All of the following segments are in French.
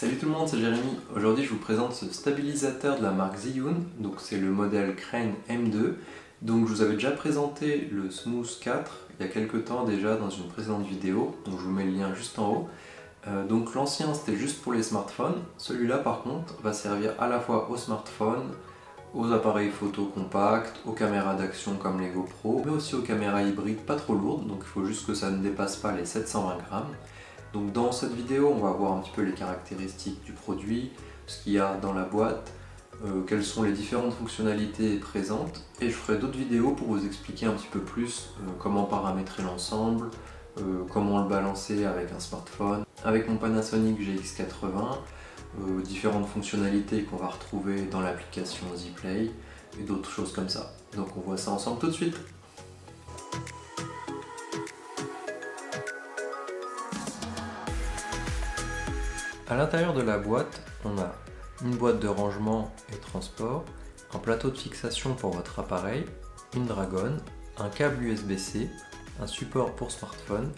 Salut tout le monde, c'est Jérémy. Aujourd'hui je vous présente ce stabilisateur de la marque Zhiyun. Donc c'est le modèle Crane M2. Donc je vous avais déjà présenté le Smooth 4 il y a quelques temps déjà dans une précédente vidéo. Donc je vous mets le lien juste en haut. Donc l'ancien c'était juste pour les smartphones. Celui-là par contre va servir à la fois aux smartphones, aux appareils photo compacts, aux caméras d'action comme les GoPro, mais aussi aux caméras hybrides pas trop lourdes. Donc il faut juste que ça ne dépasse pas les 720 grammes. Donc dans cette vidéo, on va voir un petit peu les caractéristiques du produit, ce qu'il y a dans la boîte, quelles sont les différentes fonctionnalités présentes, et je ferai d'autres vidéos pour vous expliquer un petit peu plus comment paramétrer l'ensemble, comment le balancer avec un smartphone, avec mon Panasonic GX80, différentes fonctionnalités qu'on va retrouver dans l'application Zplay et d'autres choses comme ça. Donc on voit ça ensemble tout de suite. À l'intérieur de la boîte, on a une boîte de rangement et transport, un plateau de fixation pour votre appareil, une dragonne, un câble USB-C, un support pour smartphone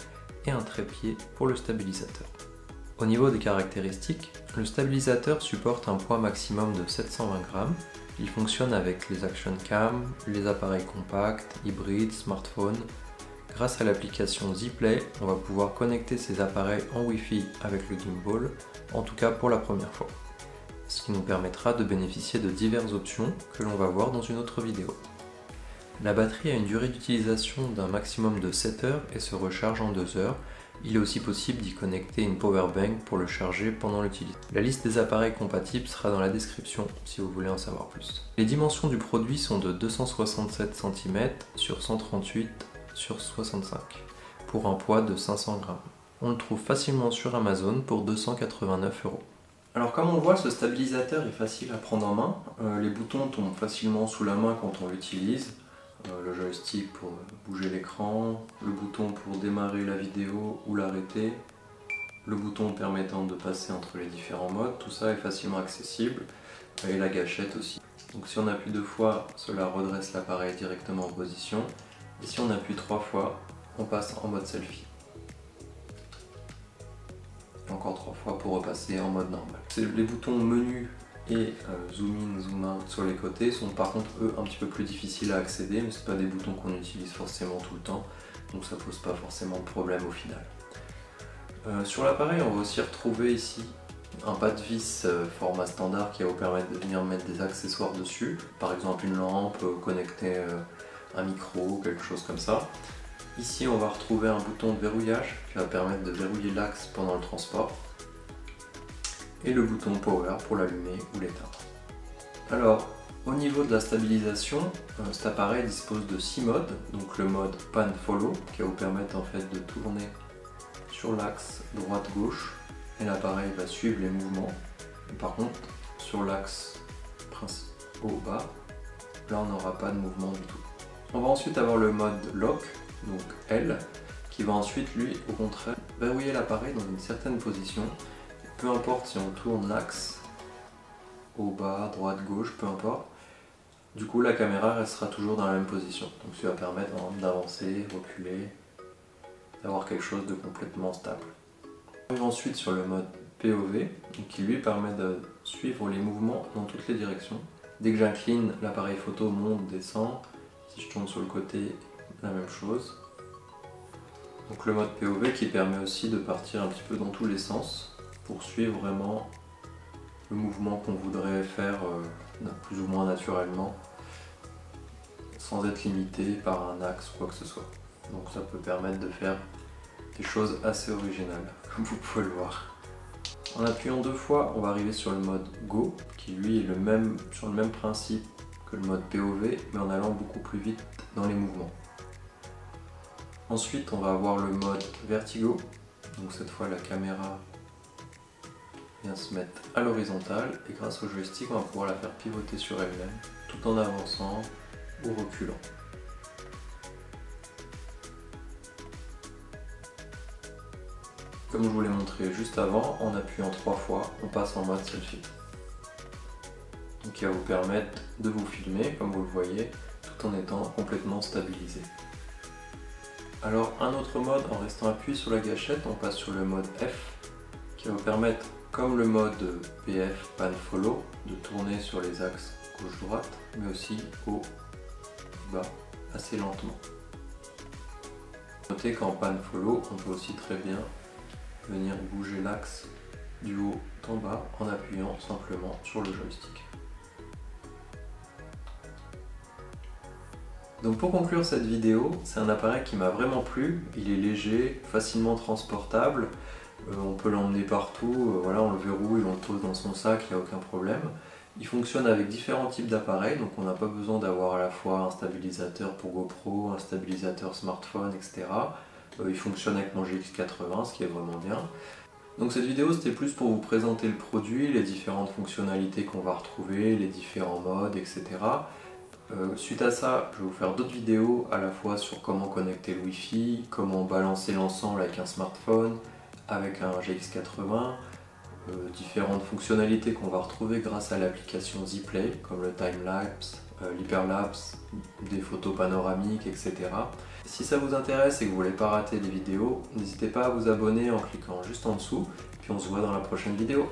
et un trépied pour le stabilisateur. Au niveau des caractéristiques, le stabilisateur supporte un poids maximum de 720 grammes. Il fonctionne avec les action cam, les appareils compacts, hybrides, smartphones. Grâce à l'application Zplay, on va pouvoir connecter ces appareils en Wi-Fi avec le gimbal, en tout cas pour la première fois. Ce qui nous permettra de bénéficier de diverses options que l'on va voir dans une autre vidéo. La batterie a une durée d'utilisation d'un maximum de 7 heures et se recharge en 2 heures. Il est aussi possible d'y connecter une power bank pour le charger pendant l'utilisation. La liste des appareils compatibles sera dans la description si vous voulez en savoir plus. Les dimensions du produit sont de 267 cm sur 138 sur 65 pour un poids de 500 grammes. On le trouve facilement sur Amazon pour 289 €. Alors comme on le voit, ce stabilisateur est facile à prendre en main. Les boutons tombent facilement sous la main quand on l'utilise. Le joystick pour bouger l'écran, le bouton pour démarrer la vidéo ou l'arrêter, le bouton permettant de passer entre les différents modes, tout ça est facilement accessible, et la gâchette aussi. Donc si on appuie 2 fois, cela redresse l'appareil directement en position, et si on appuie 3 fois, on passe en mode selfie. Encore 3 fois pour repasser en mode normal. Les boutons menu et zoom in, zoom out sur les côtés sont par contre eux un petit peu plus difficiles à accéder, mais c'est pas des boutons qu'on utilise forcément tout le temps, donc ça pose pas forcément de problème au final. Sur l'appareil, on va aussi retrouver ici un pas de vis format standard qui va vous permettre de venir mettre des accessoires dessus, par exemple une lampe, connecter un micro, quelque chose comme ça. Ici on va retrouver un bouton de verrouillage qui va permettre de verrouiller l'axe pendant le transport, et le bouton power pour l'allumer ou l'éteindre. Alors au niveau de la stabilisation, cet appareil dispose de 6 modes, donc le mode pan follow qui va vous permettre en fait de tourner sur l'axe droite-gauche et l'appareil va suivre les mouvements. Par contre sur l'axe haut-bas, là on n'aura pas de mouvement du tout. On va ensuite avoir le mode lock, donc L, qui va ensuite lui au contraire verrouiller l'appareil dans une certaine position. Peu importe si on tourne l'axe au bas, droite, gauche, peu importe. Du coup la caméra restera toujours dans la même position. Donc ça va permettre d'avancer, reculer, d'avoir quelque chose de complètement stable. On arrive ensuite sur le mode POV, qui lui permet de suivre les mouvements dans toutes les directions. Dès que j'incline, l'appareil photo monte, descend. Si je tourne sur le côté, la même chose. Donc le mode POV qui permet aussi de partir un petit peu dans tous les sens pour suivre vraiment le mouvement qu'on voudrait faire plus ou moins naturellement sans être limité par un axe ou quoi que ce soit. Donc ça peut permettre de faire des choses assez originales, comme vous pouvez le voir. En appuyant 2 fois, on va arriver sur le mode Go, qui lui est sur le même principe que le mode POV, mais en allant beaucoup plus vite dans les mouvements. Ensuite, on va avoir le mode Vertigo, donc cette fois la caméra vient se mettre à l'horizontale et grâce au joystick, on va pouvoir la faire pivoter sur elle-même tout en avançant ou reculant. Comme je vous l'ai montré juste avant, en appuyant 3 fois, on passe en mode selfie. Donc qui va vous permettre de vous filmer, comme vous le voyez, tout en étant complètement stabilisé. Alors un autre mode, en restant appuyé sur la gâchette, on passe sur le mode F, qui va vous permettre comme le mode PF Pan Follow, de tourner sur les axes gauche-droite, mais aussi haut, bas, assez lentement. Notez qu'en Pan Follow, on peut aussi très bien venir bouger l'axe du haut en bas en appuyant simplement sur le joystick. Donc pour conclure cette vidéo, c'est un appareil qui m'a vraiment plu. Il est léger, facilement transportable, on peut l'emmener partout, voilà, on le verrouille, on le pose dans son sac, il n'y a aucun problème. Il fonctionne avec différents types d'appareils, donc on n'a pas besoin d'avoir à la fois un stabilisateur pour GoPro, un stabilisateur smartphone, etc. Il fonctionne avec mon GX80, ce qui est vraiment bien. Donc cette vidéo c'était plus pour vous présenter le produit, les différentes fonctionnalités qu'on va retrouver, les différents modes, etc. Suite à ça, je vais vous faire d'autres vidéos à la fois sur comment connecter le Wi-Fi, comment balancer l'ensemble avec un smartphone, avec un GX80, différentes fonctionnalités qu'on va retrouver grâce à l'application Zplay, comme le timelapse, l'hyperlapse, des photos panoramiques, etc. Si ça vous intéresse et que vous ne voulez pas rater les vidéos, n'hésitez pas à vous abonner en cliquant juste en dessous, puis on se voit dans la prochaine vidéo.